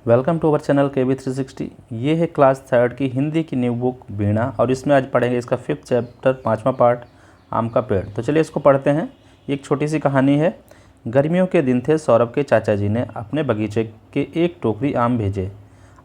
Welcome to our channel KB360। ये है class third की हिंदी की न्यू बुक वीणा और इसमें आज पढ़ेंगे इसका 5th चैप्टर 5वां पार्ट आम का पेड़। तो चलिए इसको पढ़ते हैं। एक छोटी सी कहानी है। गर्मियों के दिन थे। सौरभ के चाचा जी ने अपने बगीचे के एक टोकरी आम भेजे।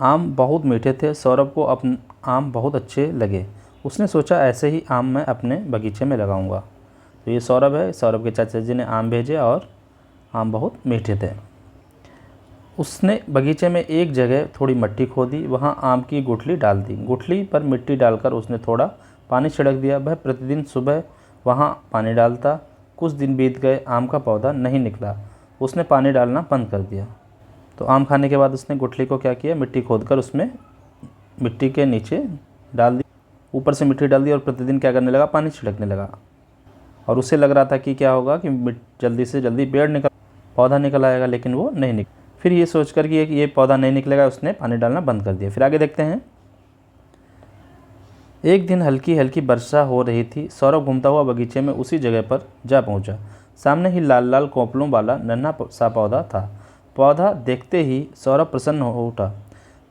आम बहुत मीठे थे। सौरभ को अपने आम बहुत अच्छे लगे। उसने सोचा ऐसे ही आम मैं अपने बगीचे में लगाऊंगा। तो ये सौरभ है। सौरभ के चाचा जी ने आम भेजे और आम बहुत मीठे थे। उसने बगीचे में एक जगह थोड़ी मिट्टी खोदी, वहाँ आम की गुठली डाल दी। गुठली पर मिट्टी डालकर उसने थोड़ा पानी छिड़क दिया। वह प्रतिदिन सुबह वहाँ पानी डालता। कुछ दिन बीत गए, आम का पौधा नहीं निकला। उसने पानी डालना बंद कर दिया। तो आम खाने के बाद उसने गुठली को क्या किया, मिट्टी खोदकर उसमें मिट्टी के नीचे डाल दी, ऊपर से मिट्टी डाल दी और प्रतिदिन क्या करने लगा, पानी छिड़कने लगा। और उसे लग रहा था कि क्या होगा कि जल्दी से जल्दी पौधा निकल आएगा, लेकिन वो नहीं निकला। फिर ये सोचकर कि ये पौधा नहीं निकलेगा, उसने पानी डालना बंद कर दिया। फिर आगे देखते हैं। एक दिन हल्की हल्की वर्षा हो रही थी। सौरभ घूमता हुआ बगीचे में उसी जगह पर जा पहुंचा। सामने ही लाल लाल कोपलों वाला नन्हा सा पौधा था। पौधा देखते ही सौरभ प्रसन्न हो उठा।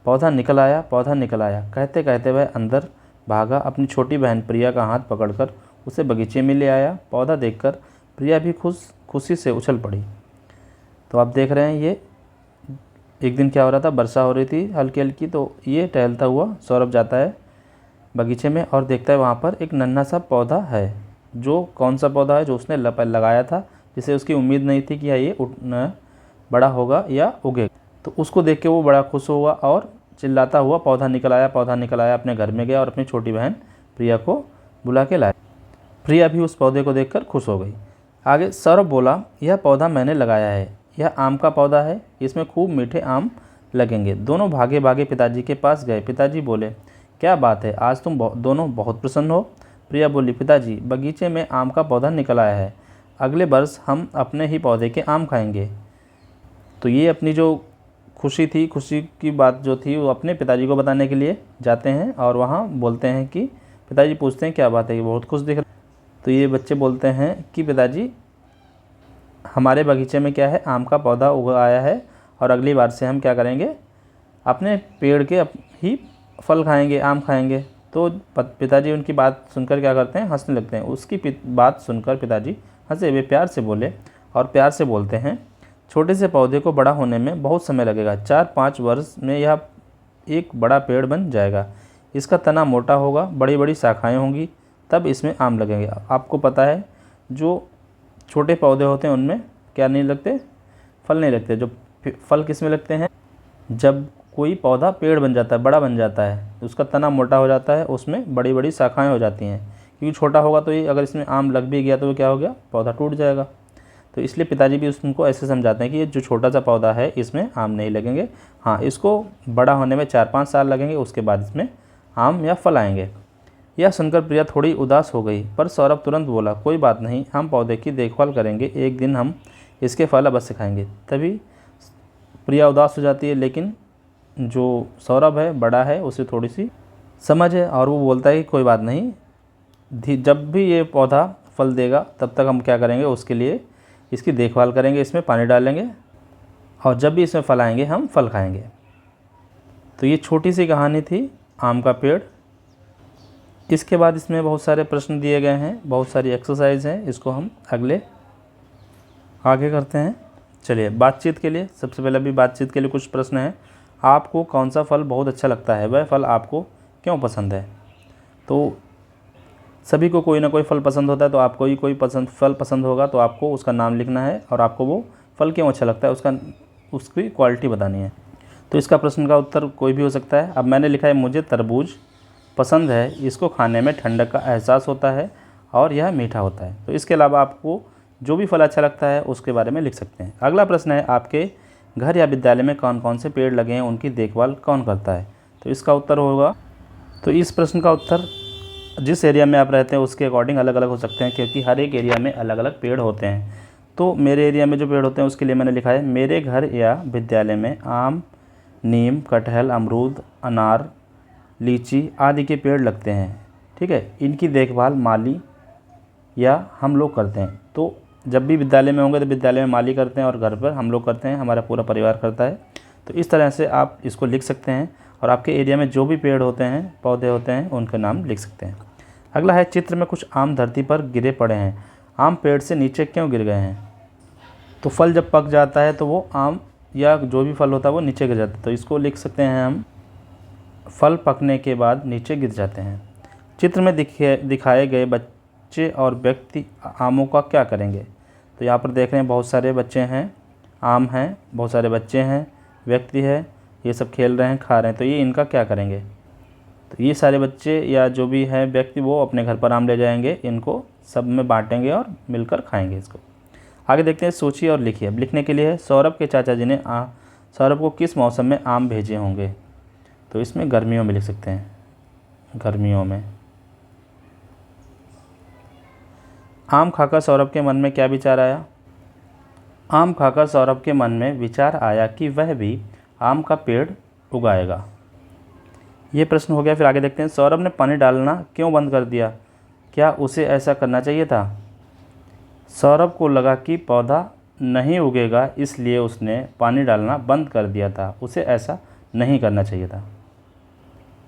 पौधा निकल आया, पौधा निकल आया कहते कहते वह अंदर भागा। अपनी छोटी बहन प्रिया का हाथ पकड़कर उसे बगीचे में ले आया। पौधा देखकर प्रिया भी खुशी से उछल पड़ी। तो आप देख रहे हैं, ये एक दिन क्या हो रहा था, वर्षा हो रही थी हल्की हल्की। तो ये टहलता हुआ सौरभ जाता है बगीचे में और देखता है वहाँ पर एक नन्हा सा पौधा है। जो कौन सा पौधा है, जो उसने लगाया था, जिसे उसकी उम्मीद नहीं थी कि ये बड़ा होगा या उगेगा। तो उसको देख के वो बड़ा खुश हुआ और चिल्लाता हुआ पौधा निकल आया, पौधा निकल आया अपने घर में गया और अपनी छोटी बहन प्रिया को बुला के लाया। प्रिया भी उस पौधे को देखकर खुश हो गई। आगे सौरभ बोला, यह पौधा मैंने लगाया है, यह आम का पौधा है, इसमें खूब मीठे आम लगेंगे। दोनों भागे भागे पिताजी के पास गए। पिताजी बोले, क्या बात है, आज तुम दोनों बहुत प्रसन्न हो। प्रिया बोली, पिताजी बगीचे में आम का पौधा निकल आया है, अगले वर्ष हम अपने ही पौधे के आम खाएंगे। तो ये अपनी जो खुशी थी, खुशी की बात जो थी, वो अपने पिताजी को बताने के लिए जाते हैं और वहाँ बोलते हैं कि पिताजी पूछते हैं क्या बात है, ये बहुत खुश दिख रहा है। तो ये बच्चे बोलते हैं कि पिताजी हमारे बगीचे में क्या है, आम का पौधा उगाया है और अगली बार से हम क्या करेंगे, अपने पेड़ के ही फल खाएंगे, आम खाएंगे। तो पिताजी उनकी बात सुनकर क्या करते हैं, हंसने लगते हैं। उसकी बात सुनकर पिताजी हंसे। वे प्यार से बोले और प्यार से बोलते हैं, छोटे से पौधे को बड़ा होने में बहुत समय लगेगा। 4-5 वर्ष में यह एक बड़ा पेड़ बन जाएगा। इसका तना मोटा होगा, बड़ी बड़ी शाखाएँ होंगी, तब इसमें आम लगेंगे। आपको पता है जो छोटे पौधे होते हैं उनमें क्या नहीं लगते, फल नहीं लगते। जो फल किस में लगते हैं, जब कोई पौधा पेड़ बन जाता है, बड़ा बन जाता है, उसका तना मोटा हो जाता है, उसमें बड़ी बड़ी शाखाएं हो जाती हैं। क्योंकि छोटा होगा तो ये अगर इसमें आम लग भी गया तो वो क्या हो गया, पौधा टूट जाएगा। तो इसलिए पिताजी भी उनको ऐसे समझाते हैं कि ये जो छोटा सा पौधा है इसमें आम नहीं लगेंगे। हाँ, इसको बड़ा होने में 4-5 साल लगेंगे, उसके बाद इसमें आम या फल आएंगे। यह सुनकर प्रिया थोड़ी उदास हो गई, पर सौरभ तुरंत बोला, कोई बात नहीं, हम पौधे की देखभाल करेंगे, एक दिन हम इसके फल अवश्य खाएंगे। तभी प्रिया उदास हो जाती है, लेकिन जो सौरभ है, बड़ा है, उसे थोड़ी सी समझ है और वो बोलता है कि कोई बात नहीं, जब भी ये पौधा फल देगा तब तक हम क्या करेंगे, उसके लिए इसकी देखभाल करेंगे, इसमें पानी डालेंगे और जब भी इसमें फल आएंगे हम फल खाएँगे। तो ये छोटी सी कहानी थी आम का पेड़। इसके बाद इसमें बहुत सारे प्रश्न दिए गए हैं, बहुत सारी एक्सरसाइज हैं। इसको हम आगे करते हैं। चलिए, बातचीत के लिए सबसे पहले भी बातचीत के लिए कुछ प्रश्न हैं। आपको कौन सा फल बहुत अच्छा लगता है, वह फल आपको क्यों पसंद है। तो सभी को कोई ना कोई फल पसंद होता है, तो आपको ही कोई फल पसंद होगा, तो आपको उसका नाम लिखना है और आपको वो फल क्यों अच्छा लगता है, उसकी क्वालिटी बतानी है। तो इसका प्रश्न का उत्तर कोई भी हो सकता है। अब मैंने लिखा है, मुझे तरबूज पसंद है, इसको खाने में ठंडक का एहसास होता है और यह मीठा होता है। तो इसके अलावा आपको जो भी फल अच्छा लगता है उसके बारे में लिख सकते हैं। अगला प्रश्न है, आपके घर या विद्यालय में कौन कौन से पेड़ लगे हैं, उनकी देखभाल कौन करता है। तो इसका उत्तर होगा, तो इस प्रश्न का उत्तर जिस एरिया में आप रहते हैं उसके अकॉर्डिंग अलग अलग हो सकते हैं, क्योंकि हर एक एरिया में अलग अलग पेड़ होते हैं। तो मेरे एरिया में जो पेड़ होते हैं उसके लिए मैंने लिखा है, मेरे घर या विद्यालय में आम, नीम, कटहल, अमरूद, अनार, लीची आदि के पेड़ लगते हैं। ठीक है, इनकी देखभाल माली या हम लोग करते हैं। तो जब भी विद्यालय में होंगे तो विद्यालय में माली करते हैं और घर पर हम लोग करते हैं, हमारा पूरा परिवार करता है। तो इस तरह से आप इसको लिख सकते हैं और आपके एरिया में जो भी पेड़ होते हैं, पौधे होते हैं, उनके नाम लिख सकते हैं। अगला है, चित्र में कुछ आम धरती पर गिरे पड़े हैं, आम पेड़ से नीचे क्यों गिर गए हैं? तो फल जब पक जाता है तो वो आम या जो भी फल होता है वो नीचे गिर जाता है, तो इसको लिख सकते हैं हम, फल पकने के बाद नीचे गिर जाते हैं। चित्र में दिखाए गए बच्चे और व्यक्ति आमों का क्या करेंगे? तो यहाँ पर देख रहे हैं बहुत सारे बच्चे हैं, आम हैं, बहुत सारे बच्चे हैं, व्यक्ति है, ये सब खेल रहे हैं, खा रहे हैं, तो ये इनका क्या करेंगे? तो ये सारे बच्चे या जो भी है व्यक्ति वो अपने घर पर आम ले जाएंगे, इनको सब में बांटेंगे और मिलकर खाएंगे इसको। आगे देखते हैं, सोचिए और लिखिए। अब लिखने के लिए है, सौरभ के चाचा जी ने सौरभ को किस मौसम में आम भेजे होंगे? तो इसमें गर्मियों में लिख सकते हैं, गर्मियों में। आम खाकर सौरभ के मन में क्या विचार आया? आम खाकर सौरभ के मन में विचार आया कि वह भी आम का पेड़ उगाएगा। ये प्रश्न हो गया। फिर आगे देखते हैं, सौरभ ने पानी डालना क्यों बंद कर दिया? क्या उसे ऐसा करना चाहिए था? सौरभ को लगा कि पौधा नहीं उगेगा, इसलिए उसने पानी डालना बंद कर दिया था, उसे ऐसा नहीं करना चाहिए था।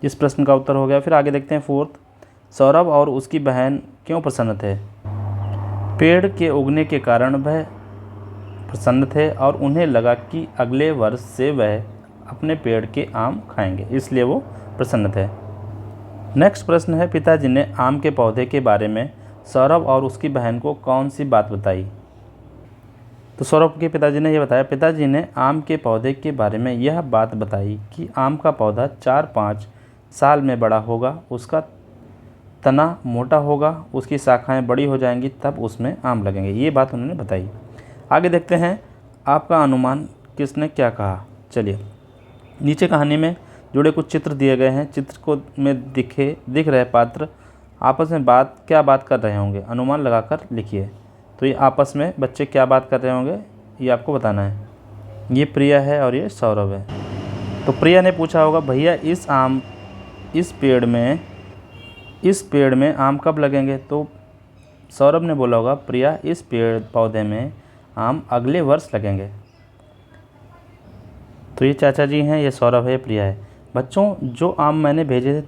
इस प्रश्न का उत्तर हो गया। फिर आगे देखते हैं, फोर्थ, सौरभ और उसकी बहन क्यों प्रसन्न थे? पेड़ के उगने के कारण वह प्रसन्न थे और उन्हें लगा कि अगले वर्ष से वह अपने पेड़ के आम खाएंगे, इसलिए वो प्रसन्न थे। नेक्स्ट प्रश्न है, पिताजी ने आम के पौधे के बारे में सौरभ और उसकी बहन को कौन सी बात बताई? तो सौरभ के पिताजी ने यह बताया, पिताजी ने आम के पौधे के बारे में यह बात बताई कि आम का पौधा 4-5 साल में बड़ा होगा, उसका तना मोटा होगा, उसकी शाखाएं बड़ी हो जाएंगी, तब उसमें आम लगेंगे। ये बात उन्होंने बताई। आगे देखते हैं, आपका अनुमान किसने क्या कहा? चलिए, नीचे कहानी में जुड़े कुछ चित्र दिए गए हैं। चित्र को में दिख रहे पात्र आपस में क्या बात कर रहे होंगे? अनुमान लगाकर लिखिए। तो ये आपस में बच्चे क्या बात कर रहे होंगे ये आपको बताना है। ये प्रिया है और ये सौरभ है। तो प्रिया ने पूछा होगा, भैया इस पेड़ में आम कब लगेंगे? तो सौरभ ने बोला होगा, प्रिया इस पेड़ पौधे में आम अगले वर्ष लगेंगे। तो ये चाचा जी हैं, ये सौरभ है, प्रिया है। बच्चों, जो आम मैंने भेजे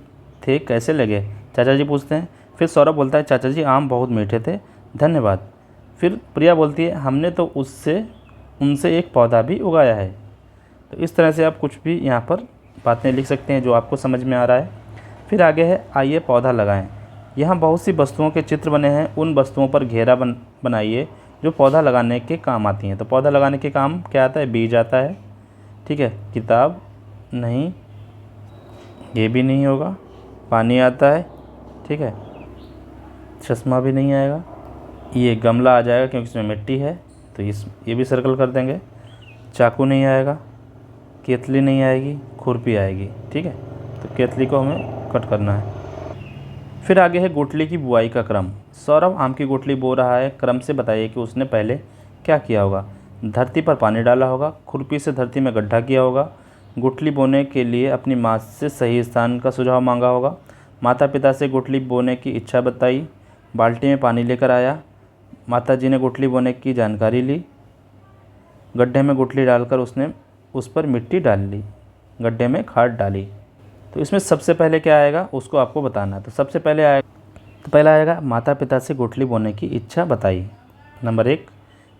थे कैसे लगे? चाचा जी पूछते हैं। फिर सौरभ बोलता है, चाचा जी आम बहुत मीठे थे, धन्यवाद। फिर प्रिया बोलती है, हमने तो उनसे एक पौधा भी उगाया है। तो इस तरह से आप कुछ भी यहाँ पर बातें लिख सकते हैं जो आपको समझ में आ रहा है। फिर आगे है, आइए पौधा लगाएं। यहाँ बहुत सी वस्तुओं के चित्र बने हैं, उन वस्तुओं पर घेरा बनाइए जो पौधा लगाने के काम आती हैं। तो पौधा लगाने के काम क्या आता है? बीज आता है, ठीक है, किताब नहीं, ये भी नहीं होगा, पानी आता है, ठीक है, चश्मा भी नहीं आएगा, ये गमला आ जाएगा क्योंकि इसमें मिट्टी है, तो ये भी सर्कल कर देंगे। चाकू नहीं आएगा, केतली नहीं आएगी, खुरपी आएगी, ठीक है, तो केतली को हमें कट करना है। फिर आगे है गुठली की बुआई का क्रम। सौरभ आम की गुठली बो रहा है, क्रम से बताइए कि उसने पहले क्या किया होगा? धरती पर पानी डाला होगा, खुरपी से धरती में गड्ढा किया होगा, गुठली बोने के लिए अपनी माँ से सही स्थान का सुझाव मांगा होगा, माता पिता से गुठली बोने की इच्छा बताई, बाल्टी में पानी लेकर आया, माता जी ने गुठली बोने की जानकारी ली, गड्ढे में गुठली डालकर उसने उस पर मिट्टी डाल ली, गड्ढे में खाद डाली। तो इसमें सबसे पहले क्या आएगा उसको आपको बताना है। तो सबसे पहले पहला आएगा माता पिता से गुठली बोने की इच्छा बताई, नंबर 1।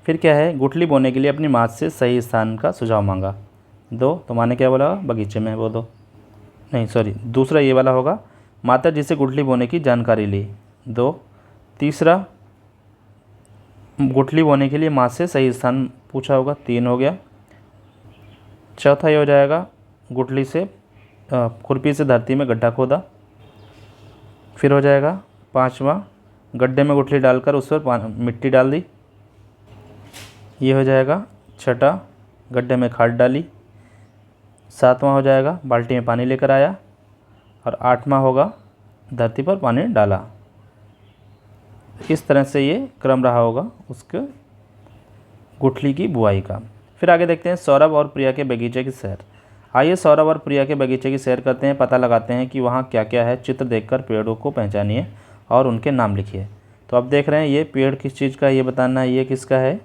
फिर क्या है? गुठली बोने के लिए अपनी माँ से सही स्थान का सुझाव मांगा, 2। तो माँ ने क्या बोला? बगीचे में, वो 2 नहीं, सॉरी, दूसरा ये वाला होगा, माता जी से गुठली बोने की जानकारी ली, 2। तीसरा, गुठली बोने के लिए माँ से सही स्थान पूछा होगा, 3 हो गया। चौथा ये हो जाएगा, गुठली से खुरपी से धरती में गड्ढा खोदा। फिर हो जाएगा 5वां, गड्ढे में गुठली डालकर उस पर मिट्टी डाल दी, ये हो जाएगा। 6ठा, गड्ढे में खाद डाली। 7वां हो जाएगा, बाल्टी में पानी लेकर आया। और 8वां होगा, धरती पर पानी डाला। इस तरह से ये क्रम रहा होगा उसके गुठली की बुआई का। फिर आगे देखते हैं सौरभ और प्रिया के बगीचे की सैर। आइए सौरभ और प्रिया के बगीचे की सैर करते हैं, पता लगाते हैं कि वहाँ क्या क्या है। चित्र देखकर पेड़ों को पहचानिए और उनके नाम लिखिए। तो आप देख रहे हैं ये पेड़ किस चीज़ का है, ये बताना है, ये किसका है,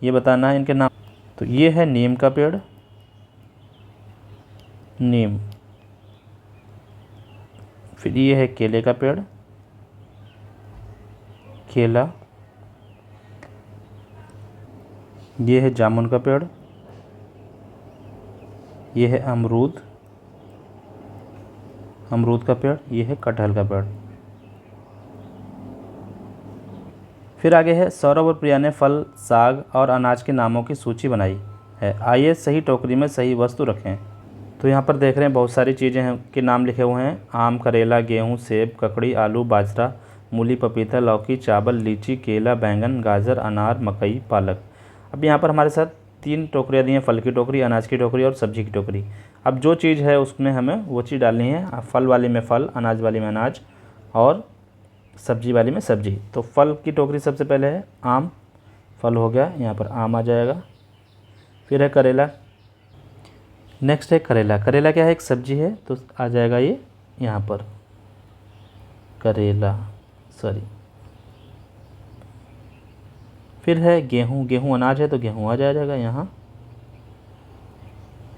ये बताना है, इनके नाम। तो ये है नीम का पेड़, नीम। फिर ये है केले का पेड़, केला। ये है जामुन का पेड़, ये है अमरूद, अमरूद का पेड़। ये है कटहल का पेड़। फिर आगे है सौरभ और प्रिया ने फल, साग और अनाज के नामों की सूची बनाई है। आइए सही टोकरी में सही वस्तु रखें। तो यहाँ पर देख रहे हैं बहुत सारी चीज़ें हैं के नाम लिखे हुए हैं। आम, करेला, गेहूँ, सेब, ककड़ी, आलू, बाजरा, मूली, पपीता, लौकी, चावल, लीची, केला, बैंगन, गाजर, अनार, मकई, पालक। अब यहाँ पर हमारे साथ 3 टोकरियाँ दी हैं, फल की टोकरी, अनाज की टोकरी और सब्जी की टोकरी। अब जो चीज़ है उसमें हमें वो चीज़ डालनी है। फल वाली में फल, अनाज वाली में अनाज और सब्जी वाली में सब्जी। तो फल की टोकरी सबसे पहले है आम, फल हो गया, यहाँ पर आम आ जाएगा। फिर है करेला, नेक्स्ट है करेला। करेला क्या है, एक सब्जी है, तो आ जाएगा ये यहाँ पर करेला, सॉरी। फिर है गेहूँ, गेहूँ अनाज है तो गेहूँ आ जाएगा यहाँ।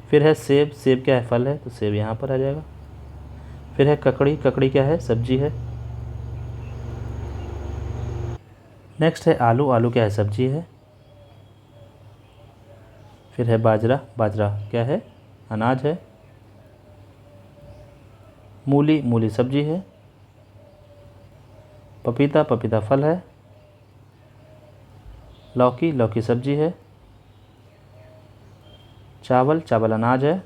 फिर है सेब, सेब क्या है, फल है, तो सेब यहाँ पर आ जाएगा। फिर है ककड़ी, ककड़ी क्या है, सब्जी है। नेक्स्ट है आलू, आलू क्या है, सब्जी है। फिर है बाजरा, बाजरा क्या है, अनाज है। मूली, मूली सब्जी है। पपीता, पपीता फल है। लौकी, लौकी सब्जी है। चावल, चावल अनाज है।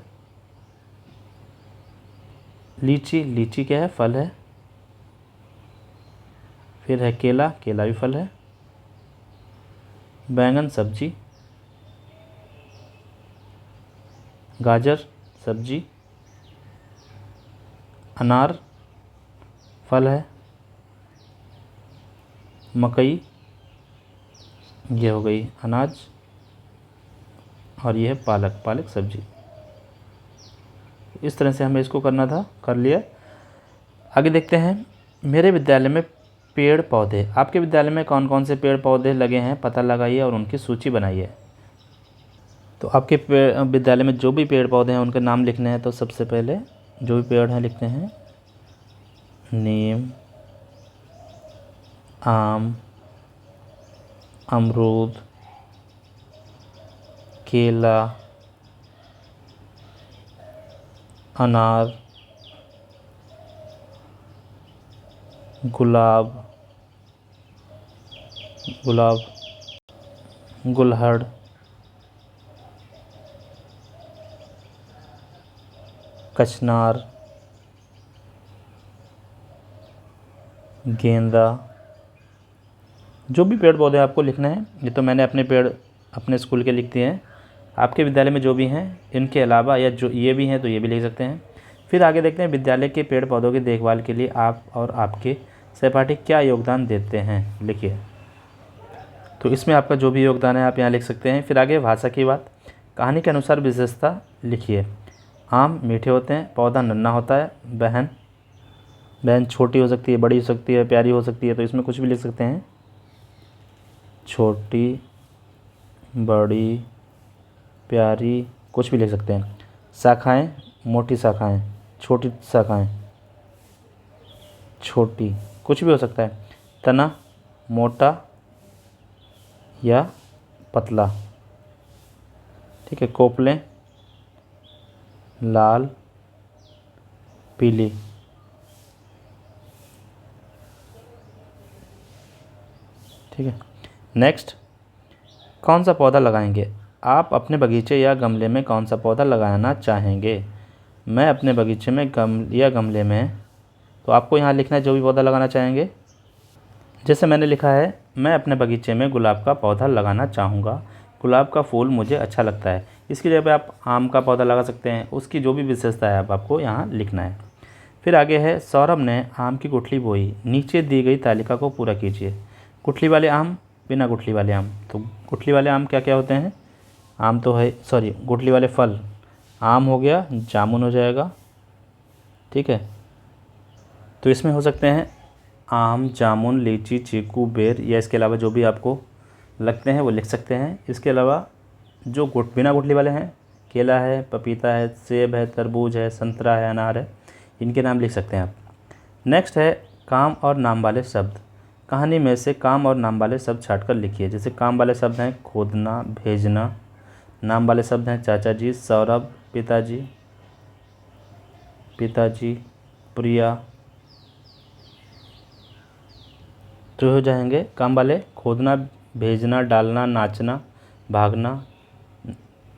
लीची, लीची क्या है, फल है। फिर है केला, केला भी फल है। बैंगन सब्जी। गाजर सब्जी। अनार फल है। मकई, ये हो गई अनाज। और ये है पालक, पालक सब्जी। इस तरह से हमें इसको करना था, कर लिया। आगे देखते हैं मेरे विद्यालय में पेड़ पौधे। आपके विद्यालय में कौन कौन से पेड़ पौधे लगे हैं पता लगाइए और उनकी सूची बनाइए। तो आपके विद्यालय में जो भी पेड़ पौधे हैं उनके नाम लिखने हैं। तो सबसे पहले जो भी पेड़ हैं लिखते हैं, नीम, आम, अमरूद, केला, अनार, गुलाब, गुलाब, गुलहड़, कचनार, गेंदा। जो भी पेड़ पौधे आपको लिखने हैं, ये तो मैंने अपने पेड़ अपने स्कूल के लिख दिए हैं। आपके विद्यालय में जो भी हैं इनके अलावा या जो ये भी हैं तो ये भी लिख सकते हैं। फिर आगे देखते हैं विद्यालय के पेड़ पौधों की देखभाल के लिए आप और आपके सहपाठी क्या योगदान देते हैं, लिखिए। तो इसमें आपका जो भी योगदान है आप यहाँ लिख सकते हैं। फिर आगे भाषा की बात, कहानी के अनुसार विशेषता लिखिए। आम मीठे होते हैं, पौधा नन्हा होता है, बहन, बहन छोटी हो सकती है, बड़ी हो सकती है, प्यारी हो सकती है, तो इसमें कुछ भी लिख सकते हैं। छोटी, बड़ी, प्यारी, कुछ भी लिख सकते हैं। शाखाएं, मोटी शाखाएं, छोटी शाखाएं, छोटी, कुछ भी हो सकता है। तना, मोटा या पतला, ठीक है। कोपलें, लाल, पीली, ठीक है। नेक्स्ट, कौन सा पौधा लगाएंगे? आप अपने बगीचे या गमले में कौन सा पौधा लगाना चाहेंगे? मैं अपने बगीचे में गमले में, तो आपको यहाँ लिखना है जो भी पौधा लगाना चाहेंगे। जैसे मैंने लिखा है, मैं अपने बगीचे में गुलाब का पौधा लगाना चाहूँगा। गुलाब का फूल मुझे अच्छा लगता है। इसकी जगह पे आप आम का पौधा लगा सकते हैं। उसकी जो भी विशेषता है आपको यहाँ लिखना है। फिर आगे है, सौरभ ने आम की गुठली बोई। नीचे दी गई तालिका को पूरा कीजिए। गुठली वाले आम, बिना गुठली वाले आम। तो गुठली वाले आम क्या क्या होते हैं? आम तो है, सॉरी, गुठली वाले फल, आम हो गया, जामुन हो जाएगा, ठीक है। तो इसमें हो सकते हैं आम, जामुन, लीची, चीकू, बेर, या इसके अलावा जो भी आपको लगते हैं वो लिख सकते हैं। इसके अलावा जो बिना गुठली वाले हैं, केला है, पपीता है, सेब है, तरबूज है, संतरा है, अनार है। इनके नाम लिख सकते हैं आप। नेक्स्ट है काम और नाम वाले शब्द। कहानी में से काम और नाम वाले शब्द छाँटकर लिखिए। जैसे काम वाले शब्द हैं खोदना, भेजना। नाम वाले शब्द हैं चाचा जी, सौरभ, पिताजी, प्रिया। तो हो जाएंगे काम वाले खोदना, भेजना, डालना, नाचना, भागना।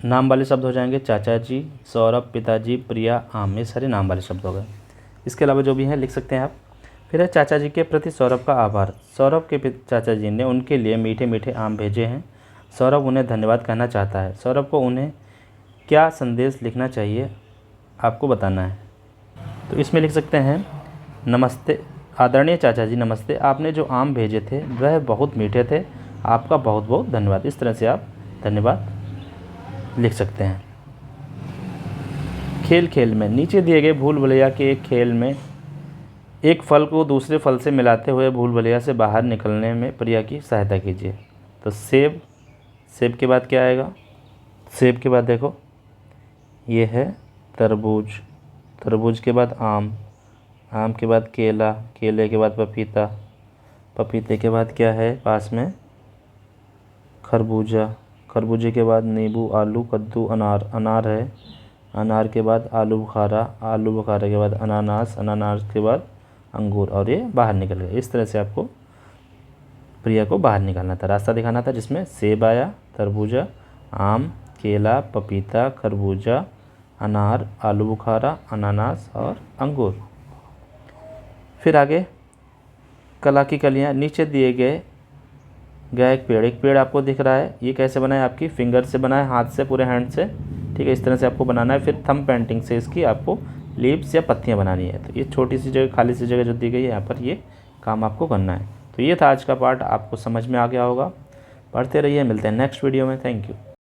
नाम वाले शब्द हो जाएंगे चाचा जी, सौरभ, पिताजी, प्रिया, आम। ये सारे नाम वाले शब्द हो गए। इसके अलावा जो भी हैं लिख सकते हैं आप। फिर है चाचा जी के प्रति सौरभ का आभार। सौरभ के चाचा जी ने उनके लिए मीठे मीठे आम भेजे हैं। सौरभ उन्हें धन्यवाद कहना चाहता है। सौरभ को उन्हें क्या संदेश लिखना चाहिए आपको बताना है। तो इसमें लिख सकते हैं नमस्ते आदरणीय चाचा जी, नमस्ते। आपने जो आम भेजे थे वह बहुत मीठे थे। आपका बहुत बहुत धन्यवाद। इस तरह से आप धन्यवाद लिख सकते हैं। खेल खेल में नीचे दिए गए भूल भुलैया के एक खेल में एक फल को दूसरे फल से मिलाते हुए भूल भुलैया से बाहर निकलने में प्रिया की सहायता कीजिए। तो सेब, सेब के बाद क्या आएगा? सेब के बाद देखो ये है तरबूज, तरबूज के बाद आम, आम के बाद केला, केले के बाद पपीता, पपीते के बाद क्या है पास में? खरबूजा, खरबूजे के बाद नींबू, आलू, कद्दू, अनार, अनार है, अनार के बाद आलू बुखारा, आलू बुखारे के बाद अनानास, अनानास के बाद अंगूर, और ये बाहर निकल गए। इस तरह से आपको प्रिया को बाहर निकालना था, रास्ता दिखाना था, जिसमें सेब आया, तरबूजा, आम, केला, पपीता, खरबूजा, अनार, आलू बुखारा, अनानास और अंगूर। फिर आगे कला की कलियाँ। नीचे दिए गए एक पेड़ आपको दिख रहा है। ये कैसे बना है? आपकी फिंगर से बना है, हाथ से, पूरे हैंड से। ठीक है, इस तरह से आपको बनाना है। फिर थंब पेंटिंग से इसकी आपको लीव्स या पत्तियां बनानी है। तो ये छोटी सी जगह, खाली सी जगह जो दी गई है, यहाँ पर ये काम आपको करना है। तो ये था आज का पार्ट, आपको समझ में आ गया होगा। पढ़ते रहिए, मिलते हैं नेक्स्ट वीडियो में। Thank you.